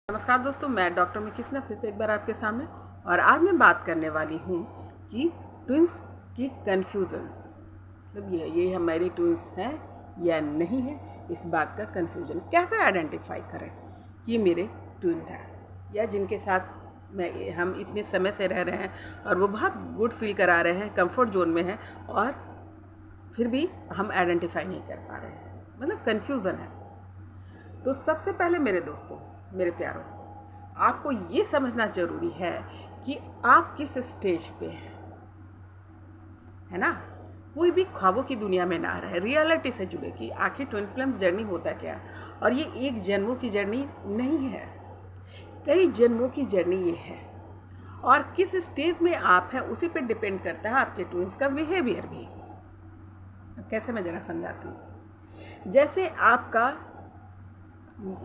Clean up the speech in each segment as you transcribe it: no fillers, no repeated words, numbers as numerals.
नमस्कार दोस्तों, मैं डॉक्टर मिकिसना फिर से एक बार आपके सामने। और आज मैं बात करने वाली हूँ कि ट्विंस की कन्फ्यूज़न, मतलब ये हमारी ट्विंस हैं या नहीं है, इस बात का कन्फ्यूज़न कैसे आइडेंटिफाई करें कि मेरे ट्विन हैं या जिनके साथ हम इतने समय से रह रहे हैं और वो बहुत गुड फील करा रहे हैं, कंफर्ट जोन में हैं, और फिर भी हम आइडेंटिफाई नहीं कर पा रहे हैं, मतलब कन्फ्यूज़न है। तो सबसे पहले मेरे दोस्तों, मेरे प्यारों, आपको ये समझना ज़रूरी है कि आप किस स्टेज पे हैं, है ना। कोई भी ख्वाबों की दुनिया में ना रहे, रियलिटी से जुड़े कि आखिर ट्विन फ्लेम्स जर्नी होता क्या। और ये एक जन्मों की जर्नी नहीं है, कई जन्मों की जर्नी ये है। और किस स्टेज में आप हैं उसी पे डिपेंड करता है आपके ट्विंस का बिहेवियर भी। अब कैसे, मैं ज़रा समझाती हूँ। जैसे आपका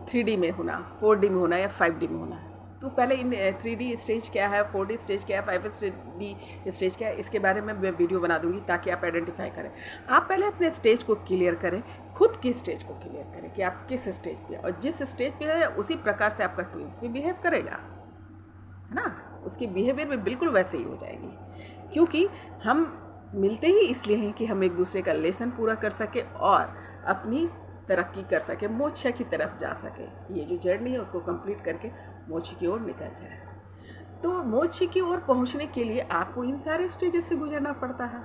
3D में होना, 4D में होना या 5D में होना, तो पहले इन 3D स्टेज क्या है, 4D स्टेज क्या है, 5D स्टेज क्या है, इसके बारे में मैं वीडियो बना दूंगी ताकि आप आइडेंटिफाई करें। आप पहले अपने स्टेज को क्लियर करें, खुद की स्टेज को क्लियर करें कि आप किस स्टेज पे हैं, और जिस स्टेज पे है उसी प्रकार से आपका ट्विंस भी बिहेव करेगा, है ना। उसकी बिहेवियर भी बिल्कुल वैसे ही हो जाएगी, क्योंकि हम मिलते ही इसलिए हैं कि हम एक दूसरे का लेसन पूरा कर सके और अपनी तरक्की कर सके, मोक्ष की तरफ जा सके। ये जो जर्नी है उसको कंप्लीट करके मोक्ष की ओर निकल जाए। तो मोक्ष की ओर पहुंचने के लिए आपको इन सारे स्टेजेस से गुजरना पड़ता है,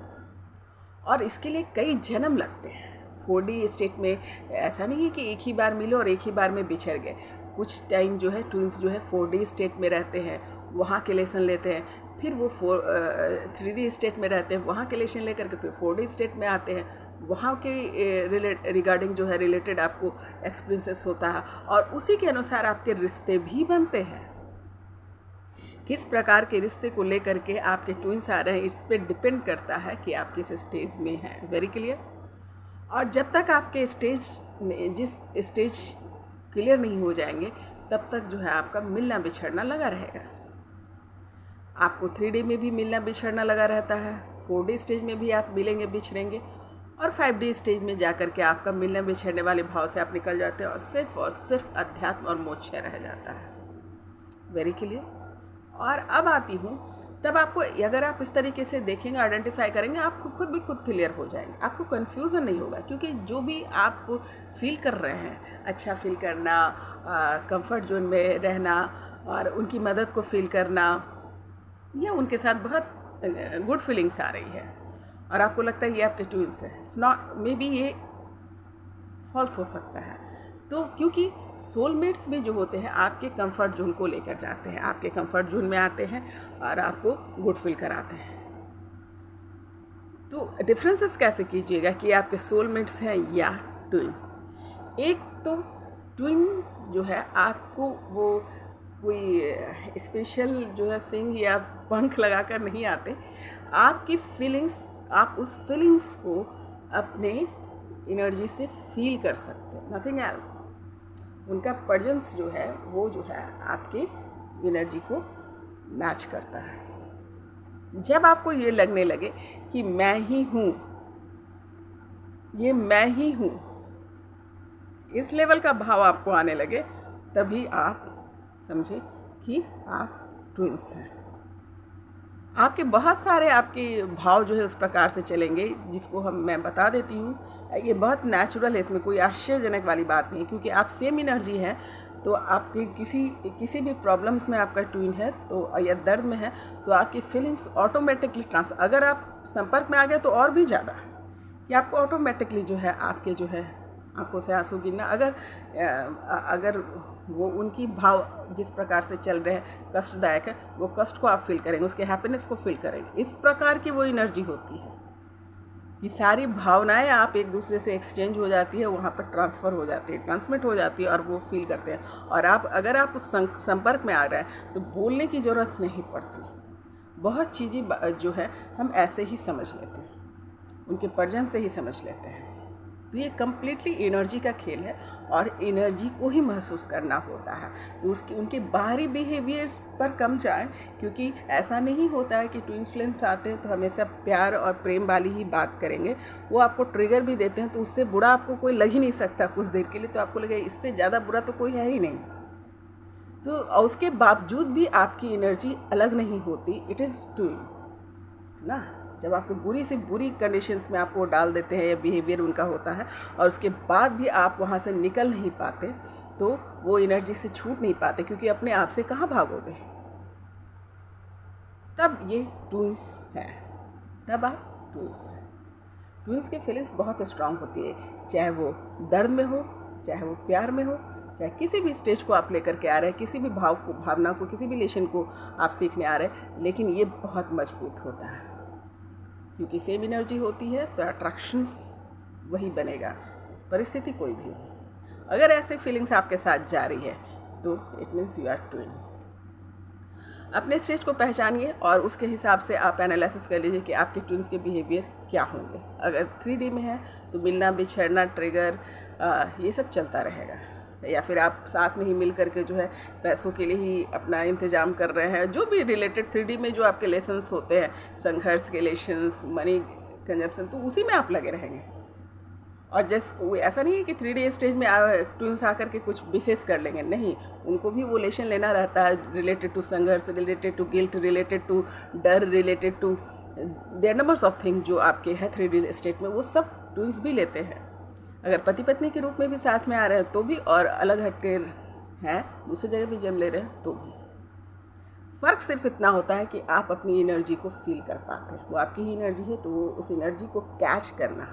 और इसके लिए कई जन्म लगते हैं। 4D स्टेट में ऐसा नहीं है कि एक ही बार मिले और एक ही बार में बिछड़ गए। कुछ टाइम जो है ट्विंस जो है 4D स्टेट में रहते हैं, वहाँ के लेसन लेते हैं, फिर वो 3D स्टेट में रहते हैं, वहाँ के लेसन लेकर के फिर 4D स्टेट में आते हैं, वहाँ के रिगार्डिंग जो है रिलेटेड आपको एक्सपीरियंसेस होता है, और उसी के अनुसार आपके रिश्ते भी बनते हैं। किस प्रकार के रिश्ते को लेकर के आपके ट्विंस आ रहे हैं, इस पर डिपेंड करता है कि आप किस स्टेज में हैं। Very clear. और जब तक आपके स्टेज में जिस स्टेज क्लियर नहीं हो जाएंगे, तब तक जो है आपका मिलना बिछड़ना लगा रहेगा। आपको 3D में भी मिलना बिछड़ना लगा रहता है, 4D स्टेज में भी आप मिलेंगे बिछड़ेंगे, और 5D स्टेज में जाकर के आपका मिलने बिछड़ने वाले भाव से आप निकल जाते हैं और सिर्फ अध्यात्म और मोक्ष रह जाता है। Very clear. और अब आती हूँ, तब आपको अगर आप इस तरीके से देखेंगे, आइडेंटिफाई करेंगे, आपको खुद भी खुद क्लियर हो जाएंगे, आपको कन्फ्यूज़न नहीं होगा। क्योंकि जो भी आप फील कर रहे हैं, अच्छा फील करना, कंफर्ट जोन में रहना और उनकी मदद को फील करना, या उनके साथ बहुत गुड फीलिंग्स आ रही है और आपको लगता है ये आपके ट्विंस है, नॉट मे बी ये फॉल्स हो सकता है। तो क्योंकि सोलमेट्स में जो होते हैं आपके कंफर्ट जोन को लेकर जाते हैं, आपके कंफर्ट जोन में आते हैं और आपको गुड फील कराते हैं। तो डिफरेंसेस कैसे कीजिएगा कि आपके सोलमेट्स हैं या ट्विन। एक तो ट्विन जो है आपको वो कोई स्पेशल जो है सिंग या पंख लगाकर नहीं आते, आपकी फीलिंग्स, आप उस फीलिंग्स को अपने एनर्जी से फील कर सकते हैं, नथिंग एल्स। उनका प्रेजेंस जो है वो जो है आपके एनर्जी को मैच करता है। जब आपको ये लगने लगे कि मैं ही हूँ, ये मैं ही हूँ, इस लेवल का भाव आपको आने लगे, तभी आप समझे कि आप ट्विंस हैं। आपके बहुत सारे आपके भाव जो है उस प्रकार से चलेंगे, जिसको मैं बता देती हूँ। ये बहुत नेचुरल है, इसमें कोई आश्चर्यजनक वाली बात नहीं है, क्योंकि आप सेम एनर्जी हैं। तो आपकी किसी भी प्रॉब्लम्स में आपका ट्विन है तो, या दर्द में है, तो आपकी फीलिंग्स ऑटोमेटिकली ट्रांसफर, अगर आप संपर्क में आ गए तो और भी ज़्यादा, कि आपको ऑटोमेटिकली जो है आपके जो है आंखों से आंसू गिरना, अगर वो उनकी भाव जिस प्रकार से चल रहे हैं कष्टदायक है, वो कष्ट को आप फील करेंगे, उसके हैप्पीनेस को फील करेंगे। इस प्रकार की वो एनर्जी होती है कि सारी भावनाएं आप एक दूसरे से एक्सचेंज हो जाती है, वहाँ पर ट्रांसफ़र हो जाती है, ट्रांसमिट हो जाती है, और वो फील करते हैं। और अगर आप उस संपर्क में आ रहे हैं तो बोलने की ज़रूरत नहीं पड़ती। बहुत चीज़ें जो है हम ऐसे ही समझ लेते हैं, उनके प्रेजेंस से ही समझ लेते हैं। तो ये कम्प्लीटली एनर्जी का खेल है, और एनर्जी को ही महसूस करना होता है। तो उनके बाहरी बिहेवियर पर कम जाएं, क्योंकि ऐसा नहीं होता है कि ट्विन फ्लेम्स आते हैं तो हमेशा प्यार और प्रेम वाली ही बात करेंगे। वो आपको ट्रिगर भी देते हैं, तो उससे बुरा आपको कोई लग ही नहीं सकता कुछ देर के लिए, तो आपको लगेगा इससे ज़्यादा बुरा तो कोई है ही नहीं। तो उसके बावजूद भी आपकी एनर्जी अलग नहीं होती, इट इज़ ट्विन ना। जब आपको बुरी से बुरी कंडीशंस में आपको डाल देते हैं या बिहेवियर उनका होता है और उसके बाद भी आप वहाँ से निकल नहीं पाते, तो वो एनर्जी से छूट नहीं पाते, क्योंकि अपने आप से कहाँ भागोगे। तब ये ट्विंस है, तब आप ट्विंस हैं। ट्विंस की फीलिंग्स बहुत स्ट्रांग होती है, चाहे वो दर्द में हो, चाहे वो प्यार में हो, चाहे किसी भी स्टेज को आप लेकर के आ रहे हैं, किसी भी भावना को, किसी भी रिलेशन को आप सीखने आ रहे हैं, लेकिन ये बहुत मजबूत होता है, क्योंकि सेम एनर्जी होती है तो अट्रैक्शंस वही बनेगा, परिस्थिति कोई भी हो। अगर ऐसे फीलिंग्स आपके साथ जा रही है तो it means you are twin. अपने स्टेज को पहचानिए और उसके हिसाब से आप एनालिसिस कर लीजिए कि आपके ट्विन्स के बिहेवियर क्या होंगे। अगर 3D में है तो मिलना, बिछड़ना, ट्रिगर, ये सब चलता रहेगा, या फिर आप साथ में ही मिल करके जो है पैसों के लिए ही अपना इंतजाम कर रहे हैं, जो भी रिलेटेड 3D में जो आपके लेसन्स होते हैं, संघर्ष के लेसन्स, मनी कंजप्शन, तो उसी में आप लगे रहेंगे। और जैसे ऐसा नहीं है कि 3D स्टेज में ट्विंस आकर के कुछ विशेष कर लेंगे, नहीं, उनको भी वो लेसन लेना रहता है रिलेटेड टू संघर्ष, related to guilt, related to डर, related to there numbers of thing जो आपके हैं 3D स्टेट में, वो सब ट्विंस भी लेते हैं। अगर पति पत्नी के रूप में भी साथ में आ रहे हैं तो भी, और अलग हटके हैं दूसरी जगह भी जन्म ले रहे हैं तो भी, फ़र्क सिर्फ इतना होता है कि आप अपनी एनर्जी को फील कर पाते हैं। वो आपकी ही एनर्जी है तो वो उस एनर्जी को कैच करना,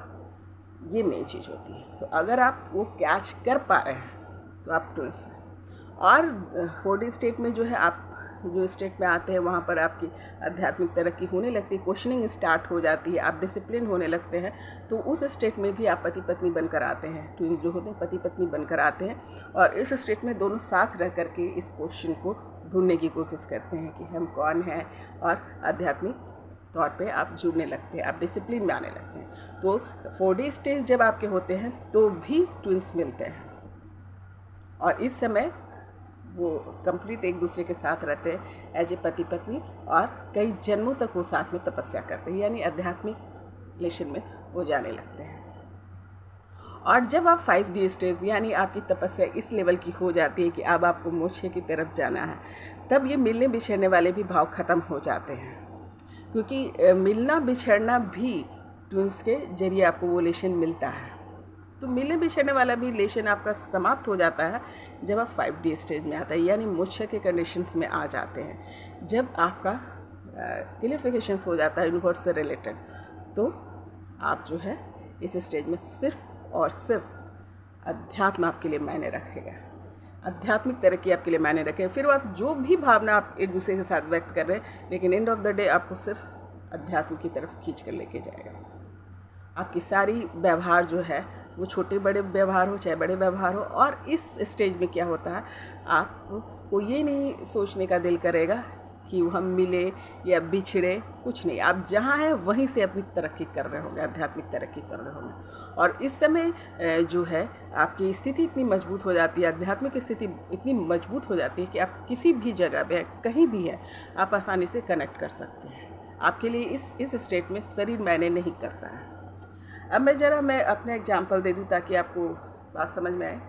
ये मेन चीज़ होती है। तो अगर आप वो कैच कर पा रहे हैं तो आप ट्विंस हैं। और 4D स्टेट में जो है, आप जो स्टेट में आते हैं वहाँ पर आपकी आध्यात्मिक तरक्की होने लगती है, क्वेश्चनिंग स्टार्ट हो जाती है, आप डिसिप्लिन होने लगते हैं। तो उस स्टेट में भी आप पति पत्नी बनकर आते हैं, ट्विंस जो होते हैं पति पत्नी बनकर आते हैं, और इस स्टेट में दोनों साथ रह करके इस क्वेश्चन को ढूंढने की कोशिश करते हैं कि हम कौन हैं, और आध्यात्मिक तौर पे आप जुड़ने लगते हैं, आप डिसिप्लिन में आने लगते हैं। तो 4D स्टेज जब आपके होते हैं तो भी ट्विंस मिलते हैं, और इस समय वो कंप्लीट एक दूसरे के साथ रहते हैं एज ए पति पत्नी, और कई जन्मों तक वो साथ में तपस्या करते हैं, यानी आध्यात्मिक रिलेशन में वो जाने लगते हैं। और जब आप 5D स्टेज यानी आपकी तपस्या इस लेवल की हो जाती है कि अब आपको मोक्ष की तरफ जाना है, तब ये मिलने बिछड़ने वाले भी भाव ख़त्म हो जाते हैं, क्योंकि मिलना बिछड़ना भी ट्विंस के जरिए आपको वो रिलेशन मिलता है। तो मिलने बिछड़ने वाला भी रिलेशन आपका समाप्त हो जाता है जब आप 5D स्टेज में आता है, यानी मोक्ष के कंडीशंस में आ जाते हैं। जब आपका क्लियरिफिकेशन हो जाता है यूनिवर्स से रिलेटेड, तो आप जो है इस स्टेज में सिर्फ और सिर्फ अध्यात्म आपके लिए मायने रखेगा, आध्यात्मिक तरक्की आपके लिए मायने रखेगा। फिर आप जो भी भावना आप एक दूसरे के साथ व्यक्त कर रहे हैं, लेकिन एंड ऑफ द डे आपको सिर्फ अध्यात्म की तरफ खींच कर लेके जाएगा। आपकी सारी व्यवहार जो है वो छोटे बड़े व्यवहार हो चाहे बड़े व्यवहार हो। और इस स्टेज में क्या होता है, आपको ये नहीं सोचने का दिल करेगा कि हम मिले या बिछड़े, कुछ नहीं, आप जहाँ हैं वहीं से अपनी तरक्की कर रहे होंगे, आध्यात्मिक तरक्की कर रहे होंगे। और इस समय जो है आपकी स्थिति इतनी मजबूत हो जाती है, आध्यात्मिक स्थिति इतनी मजबूत हो जाती है कि आप किसी भी जगह पे कहीं भी हैं आप आसानी से कनेक्ट कर सकते हैं। आपके लिए इस स्टेट में शरीर मायने नहीं करता है। अब मैं अपने एग्जाम्पल दे दूँ ताकि आपको बात समझ में आए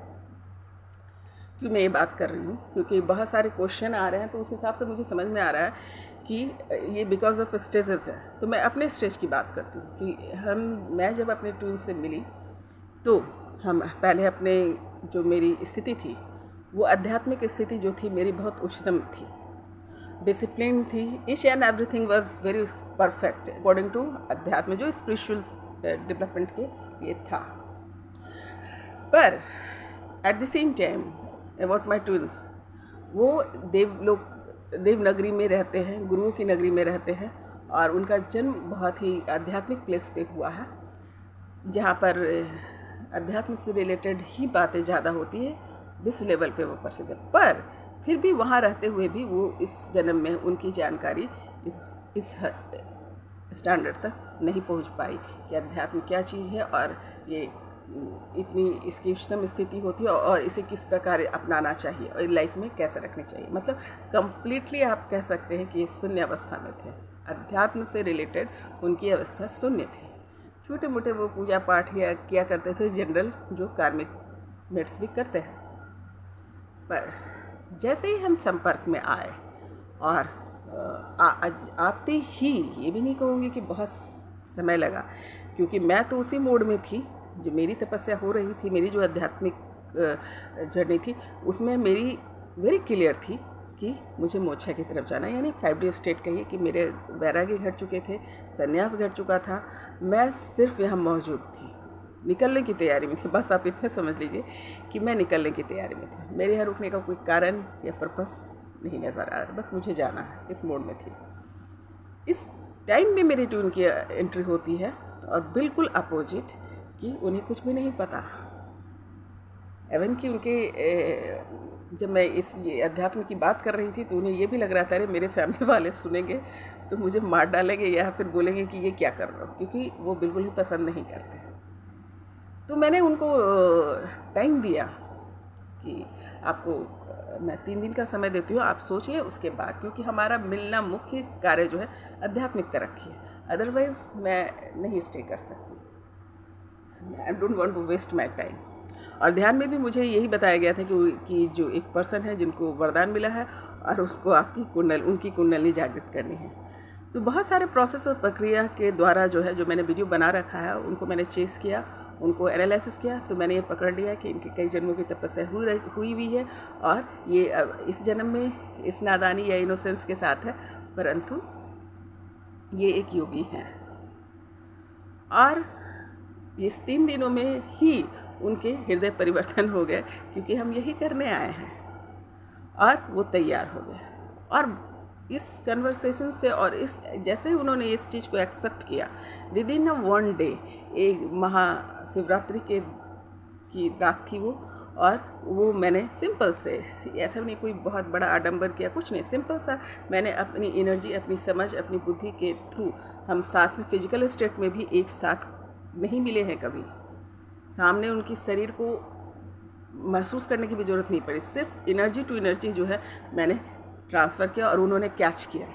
क्यों मैं ये बात कर रही हूँ, क्योंकि बहुत सारे क्वेश्चन आ रहे हैं, तो उस हिसाब से मुझे समझ में आ रहा है कि ये बिकॉज ऑफ स्टेजेस है। तो मैं अपने स्टेज की बात करती हूँ कि मैं जब अपने ट्विन से मिली तो हम पहले अपने जो मेरी स्थिति थी वो आध्यात्मिक स्थिति जो थी मेरी बहुत उच्चतम थी, डिसिप्लिन थी, each and everything was very perfect according to अध्यात्म जो स्पिरिचुअल डेवलपमेंट के लिए था। पर at the same time about my twins, वो देवनगरी में रहते हैं, गुरुओं की नगरी में रहते हैं, और उनका जन्म बहुत ही आध्यात्मिक प्लेस पे हुआ है जहाँ पर अध्यात्म से रिलेटेड ही बातें ज़्यादा होती है, विश्व लेवल पे वो प्रसिद्ध है। पर फिर भी वहाँ रहते हुए भी वो इस जन्म में उनकी जानकारी इस स्टैंडर्ड तक नहीं पहुँच पाई कि अध्यात्म क्या चीज़ है और ये इतनी इसकी उच्चतम स्थिति होती है और इसे किस प्रकार अपनाना चाहिए और लाइफ में कैसे रखनी चाहिए। मतलब कंप्लीटली आप कह सकते हैं कि ये शून्य अवस्था में थे, अध्यात्म से रिलेटेड उनकी अवस्था शून्य थी। छोटे मोटे वो पूजा पाठ या किया करते थे जनरल, जो कार्मिक मेट्स भी करते हैं। पर जैसे ही हम संपर्क में आए और आते ही, ये भी नहीं कहूँगी कि बहुत समय लगा, क्योंकि मैं तो उसी मोड में थी, जो मेरी तपस्या हो रही थी, मेरी जो आध्यात्मिक जर्नी थी, उसमें मेरी वेरी क्लियर थी कि मुझे मोक्षा की तरफ जाना है। यानी 5D स्टेट कहिए कि मेरे वैराग्य घट चुके थे, संन्यास घट चुका था, मैं सिर्फ यहाँ मौजूद थी, निकलने की तैयारी में थी। बस आप इतना समझ लीजिए कि मैं निकलने की तैयारी में थी। मेरे यहाँ रुकने का कोई कारण या पर्पस नहीं नज़र आ रहा था, बस मुझे जाना है, इस मोड में थी। इस टाइम में मेरी ट्यून की एंट्री होती है और बिल्कुल अपोजिट कि उन्हें कुछ भी नहीं पता। एवन कि उनके जब मैं ये अध्यात्म की बात कर रही थी तो उन्हें ये भी लग रहा था, अरे मेरे फैमिली वाले सुनेंगे तो मुझे मार डालेंगे या फिर बोलेंगे कि ये क्या कर रहे हो, क्योंकि वो बिल्कुल ही पसंद नहीं करते। तो मैंने उनको टाइम दिया कि आपको मैं 3 दिन का समय देती हूँ, आप सोच लें उसके बाद, क्योंकि हमारा मिलना मुख्य कार्य जो है आध्यात्मिक तरक्की है, अदरवाइज़ मैं नहीं स्टे कर सकती। I don't want to waste my time. और ध्यान में भी मुझे यही बताया गया था कि जो एक पर्सन है जिनको वरदान मिला है और उसको उनकी कुंडली जागृत करनी है। तो बहुत सारे प्रोसेस और प्रक्रिया के द्वारा जो है, जो मैंने वीडियो बना रखा है, उनको मैंने चेस किया, उनको एनालिसिस किया, तो मैंने ये पकड़ लिया कि इनके कई जन्मों की तपस्या हुई हुई है और ये इस जन्म में इस नादानी या इनोसेंस के साथ है, परंतु ये एक योगी हैं। और इस 3 दिनों में ही उनके हृदय परिवर्तन हो गए, क्योंकि हम यही करने आए हैं, और वो तैयार हो गए। और इस कन्वर्सेशन से और इस जैसे ही उन्होंने इस चीज़ को एक्सेप्ट किया, विद इन अ 1 डे, एक महाशिवरात्रि की रात थी वो, और वो मैंने सिंपल से, ऐसा नहीं कोई बहुत बड़ा आडंबर किया, कुछ नहीं, सिंपल सा मैंने अपनी एनर्जी, अपनी समझ, अपनी बुद्धि के थ्रू, हम साथ में फिजिकल स्टेट में भी एक साथ नहीं मिले हैं कभी, सामने उनकी शरीर को महसूस करने की भी ज़रूरत नहीं पड़ी, सिर्फ एनर्जी टू एनर्जी जो है मैंने ट्रांसफ़र किया और उन्होंने कैच किया।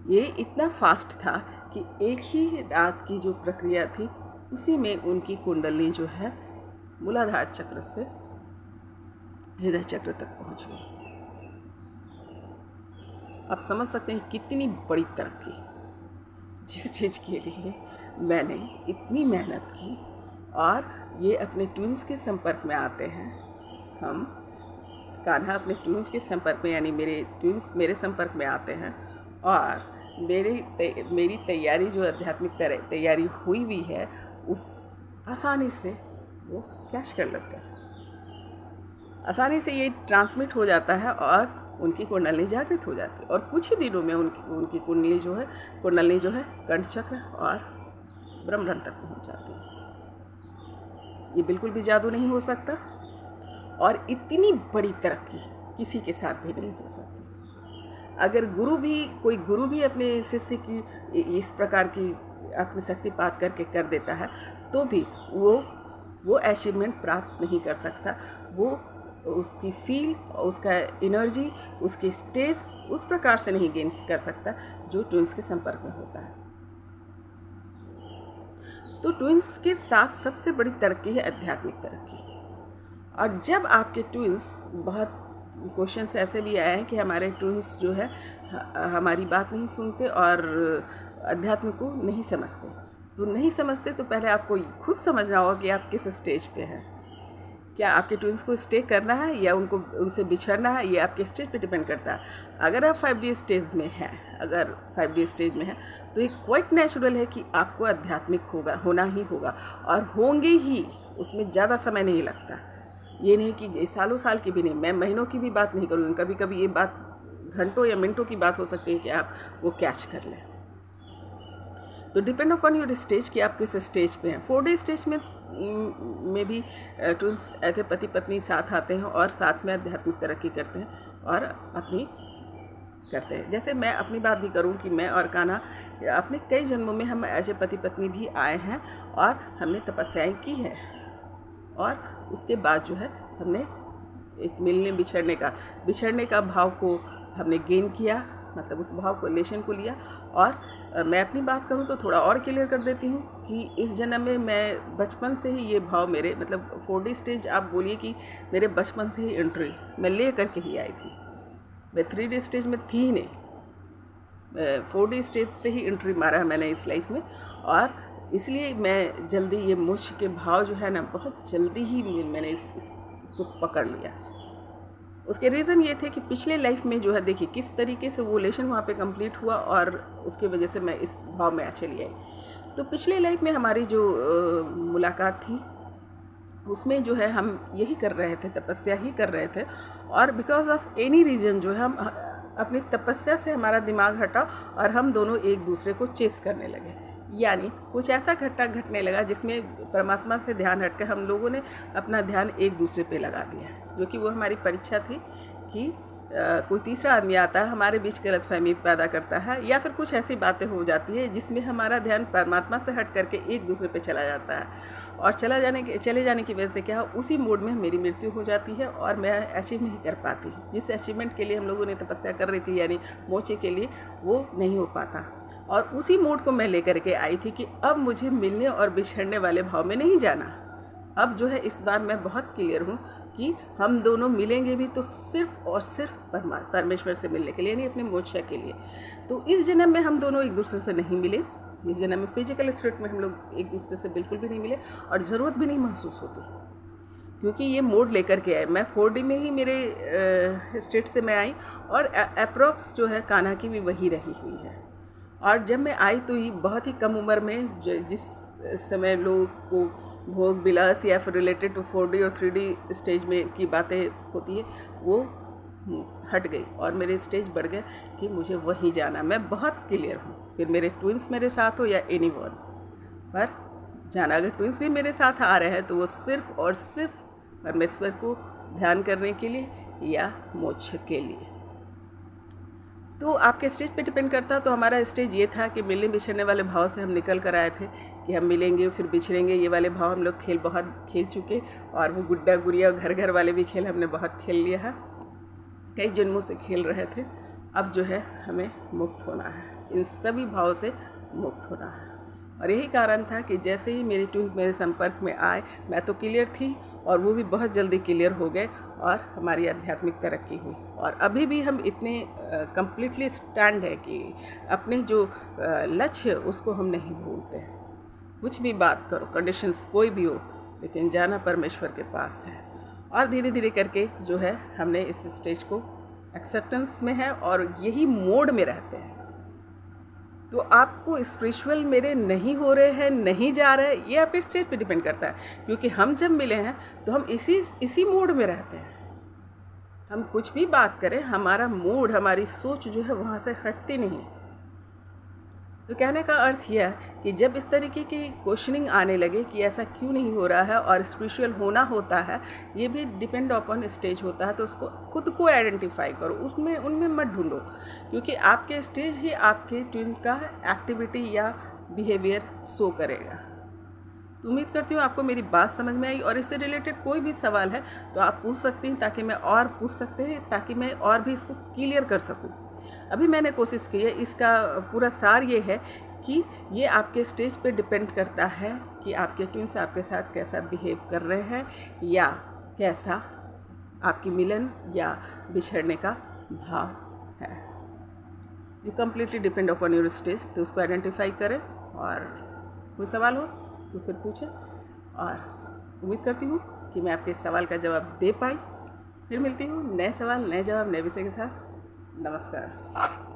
ये इतना फास्ट था कि एक ही रात की जो प्रक्रिया थी, उसी में उनकी कुंडली जो है मूलाधार चक्र से हृदय चक्र तक पहुंच गई। आप समझ सकते हैं कितनी बड़ी तरक्की, जिस चीज़ के लिए मैंने इतनी मेहनत की। और ये अपने ट्विंस के संपर्क में आते हैं, हम कान्हा अपने ट्विंस के संपर्क में, यानी मेरे ट्विंस मेरे संपर्क में आते हैं, और मेरी तैयारी जो आध्यात्मिक तैयारी हुई हुई है, उस आसानी से वो कैच कर लेते हैं, आसानी से ये ट्रांसमिट हो जाता है और उनकी कुंडली जागृत हो जाती है। और कुछ ही दिनों में उनकी कुंडली जो है कंठ चक्र और ब्रह्मरंध्र तक पहुंच जाती है। ये बिल्कुल भी जादू नहीं हो सकता, और इतनी बड़ी तरक्की किसी के साथ भी नहीं हो सकती। अगर कोई गुरु भी अपने शिष्य की इस प्रकार की अपनी शक्तिपात करके कर देता है, तो भी वो अचीवमेंट प्राप्त नहीं कर सकता। वो उसकी फील, उसका एनर्जी, उसके स्टेज उस प्रकार से नहीं गेन कर सकता जो ट्विंस के संपर्क में होता है। तो ट्विंस के साथ सबसे बड़ी तरक्की है आध्यात्मिक तरक्की। और जब आपके ट्विंस, बहुत क्वेश्चंस ऐसे भी आए हैं कि हमारे ट्विंस जो है हमारी बात नहीं सुनते और अध्यात्म को नहीं समझते, तो पहले आपको खुद समझना होगा कि आप किस स्टेज पे हैं। क्या आपके ट्विंस को स्टे करना है या उनसे बिछड़ना है, ये आपके स्टेज पे डिपेंड करता है। अगर आप 5D स्टेज में हैं, तो ये क्वाइट नेचुरल है कि आपको आध्यात्मिक होना ही होगा, और होंगे ही, उसमें ज़्यादा समय नहीं लगता। ये नहीं कि सालों साल की भी नहीं, मैं महीनों की भी बात नहीं करूँगी, कभी कभी ये बात घंटों या मिनटों की बात हो सकती है कि आप वो कैच कर लें। तो डिपेंड अपॉन योर स्टेज कि आप किस स्टेज पे हैं। 4D स्टेज में भी ट्विंस एज ए पति पत्नी साथ आते हैं और साथ में आध्यात्मिक तरक्की करते हैं और करते हैं। जैसे मैं अपनी बात भी करूं कि मैं और कान्हा अपने कई जन्मों में हम एज ए पति पत्नी भी आए हैं और हमने तपस्याएं की हैं, और उसके बाद जो है हमने एक मिलने बिछड़ने का भाव को हमने गेन किया, मतलब उस भाव को, रिलेशन को लिया, और मैं अपनी बात करूँ तो थोड़ा और क्लियर कर देती हूँ कि इस जन्म में मैं बचपन से ही ये भाव मेरे मतलब 4D स्टेज आप बोलिए कि मेरे बचपन से ही एंट्री मैं ले करके ही आई थी। मैं 3D स्टेज में थी ही नहीं, 4D स्टेज से ही एंट्री मारा है मैंने इस लाइफ में। और इसलिए मैं जल्दी ये मोक्ष के भाव जो है ना बहुत जल्दी ही मैंने इसको पकड़ लिया। उसके रीज़न ये थे कि पिछले लाइफ में जो है देखिए किस तरीके से वो रिलेशन वहाँ पे कंप्लीट हुआ और उसके वजह से मैं इस भाव में चली आई। तो पिछले लाइफ में हमारी जो मुलाकात थी उसमें जो है हम यही कर रहे थे, तपस्या ही कर रहे थे। और बिकॉज ऑफ एनी रीज़न जो है हम अपनी तपस्या से हमारा दिमाग हटा और हम दोनों एक दूसरे को चेस करने लगे। यानी कुछ ऐसा घटना घटने लगा जिसमें परमात्मा से ध्यान हटकर हम लोगों ने अपना ध्यान एक दूसरे पे लगा दिया, जो कि वो हमारी परीक्षा थी कि कोई तीसरा आदमी आता है, हमारे बीच गलतफहमी पैदा करता है या फिर कुछ ऐसी बातें हो जाती है जिसमें हमारा ध्यान परमात्मा से हट करके एक दूसरे पे चला जाता है। और चले जाने की वजह से क्या उसी मोड में मेरी मृत्यु हो जाती है और मैं अचीव नहीं कर पाती। जिस अचीवमेंट के लिए हम लोगों ने तपस्या कर रही थी यानी मोक्ष के लिए, वो नहीं हो पाता। और उसी मोड को मैं लेकर के आई थी कि अब मुझे मिलने और बिछड़ने वाले भाव में नहीं जाना। अब जो है इस बार मैं बहुत क्लियर हूँ कि हम दोनों मिलेंगे भी तो सिर्फ और सिर्फ परमेश्वर से मिलने के लिए, यानी अपने मोक्ष के लिए। तो इस जन्म में हम दोनों एक दूसरे से नहीं मिले, इस जन्म में फिजिकल स्टेट में हम लोग एक दूसरे से बिल्कुल भी नहीं मिले और ज़रूरत भी नहीं महसूस होती, क्योंकि ये मोड लेकर के आए। मैं 4D में ही मेरे स्टेट से मैं आई और अप्रॉक्स जो है कान्हा की भी वही रही हुई है। और जब मैं आई तो ये बहुत ही कम उम्र में जिस समय लोग को भोग विलास या फिर रिलेटेड टू 4D और 3D स्टेज में की बातें होती है वो हट गई और मेरे स्टेज बढ़ गए कि मुझे वहीं जाना। मैं बहुत क्लियर हूँ, फिर मेरे ट्विंस मेरे साथ हो या एनीवन, पर जाना अगर ट्विंस भी मेरे साथ आ रहे हैं तो वो सिर्फ और सिर्फ परमेश्वर को ध्यान करने के लिए या मोक्ष के लिए। तो आपके स्टेज पे डिपेंड करता। तो हमारा स्टेज ये था कि मिलने बिछड़ने वाले भाव से हम निकल कर आए थे कि हम मिलेंगे फिर बिछड़ेंगे। ये वाले भाव हम लोग बहुत खेल चुके और वो गुड्डा गुड़िया घर घर वाले भी खेल हमने बहुत खेल लिया है, कई जन्मों से खेल रहे थे। अब जो है हमें मुक्त होना है, इन सभी भाव से मुक्त होना है। और यही कारण था कि जैसे ही मेरी ट्विंस मेरे संपर्क में आए मैं तो क्लियर थी और वो भी बहुत जल्दी क्लियर हो गए और हमारी आध्यात्मिक तरक्की हुई। और अभी भी हम इतने कम्प्लीटली स्टैंड है कि अपने जो लक्ष्य उसको हम नहीं भूलते हैं। कुछ भी बात करो, कंडीशंस कोई भी हो, लेकिन जाना परमेश्वर के पास है। और धीरे धीरे करके जो है हमने इस स्टेज को एक्सेप्टेंस में है और यही मोड में रहते हैं। तो आपको स्पिरिचुअल मेरे नहीं हो रहे हैं, नहीं जा रहे हैं, ये आपके स्टेज पे डिपेंड करता है। क्योंकि हम जब मिले हैं तो हम इसी मोड में रहते हैं। हम कुछ भी बात करें, हमारा मूड, हमारी सोच जो है वहाँ से हटती नहीं। तो कहने का अर्थ यह है कि जब इस तरीके की क्वेश्चनिंग आने लगे कि ऐसा क्यों नहीं हो रहा है और स्पिरिचुअल होना होता है, ये भी डिपेंड अपॉन स्टेज होता है। तो उसको खुद को आइडेंटिफाई करो, उनमें मत ढूंढो, क्योंकि आपके स्टेज ही आपके ट्विन का एक्टिविटी या बिहेवियर शो करेगा। तो उम्मीद करती हूँ आपको मेरी बात समझ में आई। और इससे रिलेटेड कोई भी सवाल है तो आप पूछ सकते हैं, ताकि मैं और पूछ सकते हैं, ताकि मैं और भी इसको क्लियर कर सकूँ। अभी मैंने कोशिश की है, इसका पूरा सार ये है कि ये आपके स्टेज पे डिपेंड करता है कि आपके ट्विन्स आपके साथ कैसा बिहेव कर रहे हैं या कैसा आपकी मिलन या बिछड़ने का भाव है। ये completely depend upon your stage. तो उसको आइडेंटिफाई करें और कोई सवाल हो तो फिर पूछें। और उम्मीद करती हूँ कि मैं आपके सवाल का जवाब दे पाई। फिर मिलती हूँ नए सवाल, नए जवाब, नए विषय के साथ। नमस्कार।